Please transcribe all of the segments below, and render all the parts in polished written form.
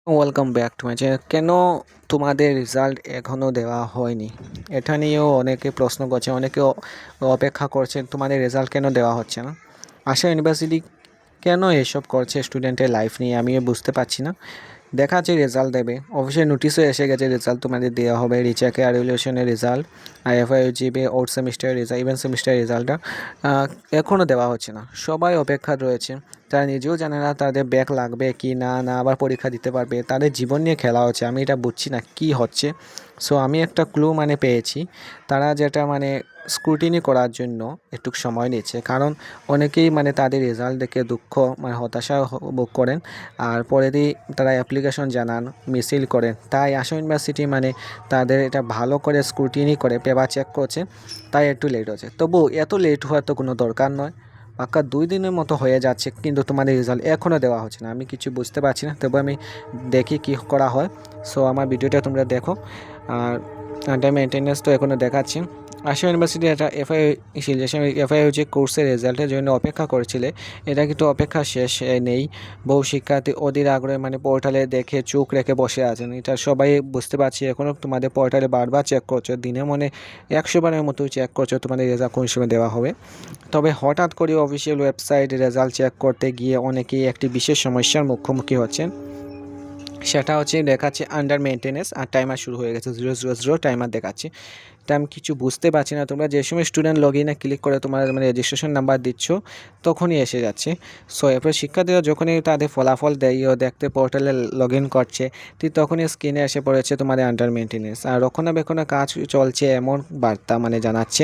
Welcome back to my channel. কেন তোমাদের result এখনও দেওয়া হয়নি? এটা নিয়েও অনেকে প্রশ্ন করছে, অনেকে অপেক্ষা করছে তোমাদের রেজাল্ট কেন দেওয়া হচ্ছে না। আশা ইউনিভার্সিটি কেন এসব করছে স্টুডেন্টের লাইফ নিয়ে আমিও বুঝতে পারছি না। দেখা যাচ্ছে রেজাল্ট দেবে, অবশ্যই নোটিশও এসে গেছে রেজাল্ট তোমাদের দেওয়া হবে, রিচেকে আর রিভলিউশনের রেজাল্ট, আইএফআইজিবি আউট সেমিস্টারের রেজাল্ট, ইভেন সেমিস্টারের রেজাল্টটা এখনও দেওয়া হচ্ছে না। সবাই অপেক্ষা রয়েছে, তারা নিজেও জানে না তাদের ব্যাক লাগবে কি না, না আবার পরীক্ষা দিতে পারবে, তাদের জীবন নিয়ে খেলা হচ্ছে। আমি এটা বুঝছি না কি হচ্ছে। সো আমি একটা ক্লু পেয়েছি, তারা যেটা স্ক্রুটিনি করার জন্য একটু সময় নিচ্ছে, কারণ অনেকেই তাদের রেজাল্ট দেখে দুঃখ হতাশা ভোগ করেন, আর পরেরই তারা অ্যাপ্লিকেশন জানান, মিছিল করেন। তাই আশা ইউনিভার্সিটি তাদের এটা ভালো করে স্ক্রুটিনি করে পেপার চেক করছে, তাই একটু লেট হচ্ছে। তবু এত লেট হওয়ার তো কোনো দরকার নয়। পাক্কা 2 দিনের মতো হয়ে যাচ্ছে, কিন্তু তোমাদের রেজাল্ট এখনও দেওয়া হচ্ছে না। আমি কিছু বুঝতে পারছি না, তবু আমি দেখি কি করা হয়। সো আমার ভিডিওটা তোমরা দেখো। আর টাইম মেনটেন্যান্স তো এখনও দেখাচ্ছি। আশা ইউনিভার্সিটি একটা এফআই যে কোর্সের রেজাল্টের জন্য অপেক্ষা করছিলে, এটা কিন্তু অপেক্ষা শেষ নেই। বহু শিক্ষার্থী অধীর আগ্রহে পোর্টালে দেখে চোখ রেখে বসে আছেন। এটা সবাই বুঝতে পারছি। এখনও তোমাদের পোর্টালে বারবার চেক করছো, দিনে 100 বারের মতো চেক করছো তোমাদের রেজাল্ট কোন সময় দেওয়া হবে। তবে হঠাৎ করে অফিসিয়াল ওয়েবসাইটে রেজাল্ট চেক করতে গিয়ে অনেকেই একটি বিশেষ সমস্যার মুখোমুখি হচ্ছেন। সেটা হচ্ছে দেখাচ্ছে আন্ডার মেনটেনেন্স, আর টাইমার শুরু হয়ে গেছে, 000 টাইমার দেখাচ্ছে। তা আমি কিছু বুঝতে পারছি না। তোমরা যে সময় স্টুডেন্ট লগ ইনে ক্লিক করে তোমার রেজিস্ট্রেশন নাম্বার দিচ্ছ, তখনই এসে যাচ্ছে। সো এরপর শিক্ষার্থীরা যখনই তাদের ফলাফল দেয় ও দেখতে পোর্টালে লগ ইন করছে, ঠিক তখনই স্ক্রিনে এসে পড়েছে তোমাদের আন্ডার মেনটেনেন্স আর রক্ষণাবেক্ষণের কাজ চলছে এমন বার্তা জানাচ্ছে।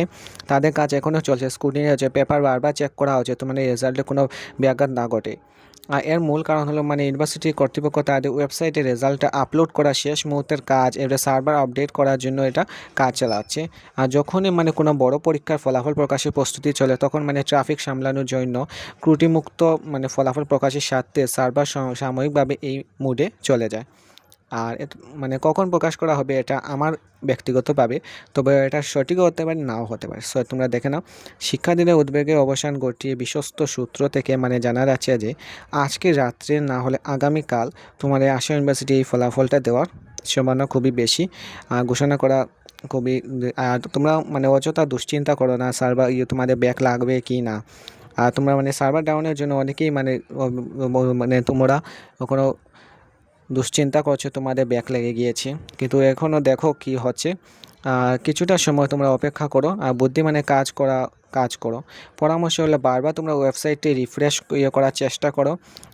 তাদের কাজ এখনও চলছে, স্ক্রুটিনি হচ্ছে, পেপার বারবার চেক করা হচ্ছে তোমাদের রেজাল্টে কোনো ব্যাঘাত না ঘটে। আর এর মূল কারণ হলো ইউনিভার্সিটি কর্তৃপক্ষ তাদের ওয়েবসাইটে রেজাল্টটা আপলোড করা শেষ মুহূর্তের কাজ, এটা সার্ভার আপডেট করার জন্য এটা কাজ চালাচ্ছে। আর যখনই কোনো বড় পরীক্ষার ফলাফল প্রকাশের প্রস্তুতি চলে, তখন ট্রাফিক সামলানোর জন্য ত্রুটিমুক্ত ফলাফল প্রকাশের স্বার্থে সার্ভার সাময়িকভাবে এই মুডে চলে যায়। আর কখন প্রকাশ করা হবে এটা আমার ব্যক্তিগতভাবে, তবে এটা সঠিকও হতে পারে, নাও হতে পারে। সো তোমরা দেখে নাও। শিক্ষার্থীদের উদ্বেগের অবসান ঘটিয়ে বিশ্বস্ত সূত্র থেকে জানা যাচ্ছে যে আজকে রাত্রে না হলে আগামীকাল তোমাদের আশা ইউনিভার্সিটি এই ফলাফলটা দেওয়ার সম্ভাবনা খুবই বেশি, ঘোষণা করা খুবই। আর তোমরা অযথা দুশ্চিন্তা করো না সার্ভার তোমাদের ব্যাক লাগবে কি না। আর তোমরা সার্ভার ডাউনের জন্য অনেকেই তোমরা কোনো দুশ্চিন্তা করছো তোমাদের ব্যাক লেগে গিয়েছে, কিন্তু এখনও দেখো কি হচ্ছে। কিছুটা সময় তোমরা অপেক্ষা করো আর বুদ্ধিমানে কাজ করো। পরামর্শ হলে বারবার তোমরা ওয়েবসাইটটি রিফ্রেশ করার চেষ্টা করো,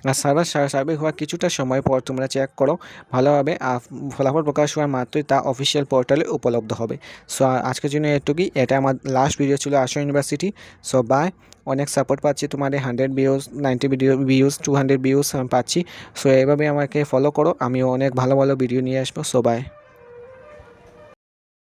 আর সার্ভিস হওয়ার কিছুটা সময় পর তোমরা চেক করো ভালোভাবে। আর ফলাফল প্রকাশ হওয়ার মাত্রই তা অফিসিয়াল পোর্টালে উপলব্ধ হবে। সো আজকের জন্য এটুকুই, এটা আমার লাস্ট ভিডিও ছিল আশা ইউনিভার্সিটি। So bye. অনেক সাপোর্ট পাচ্ছি তোমাদের, 100 ভিউজ, 90 ভিউজ, 200 ভিউজ পাচ্ছি। সো এইভাবে আমাকে ফলো করো, আমিও অনেক ভালো ভালো ভিডিও নিয়ে আসবো। So by.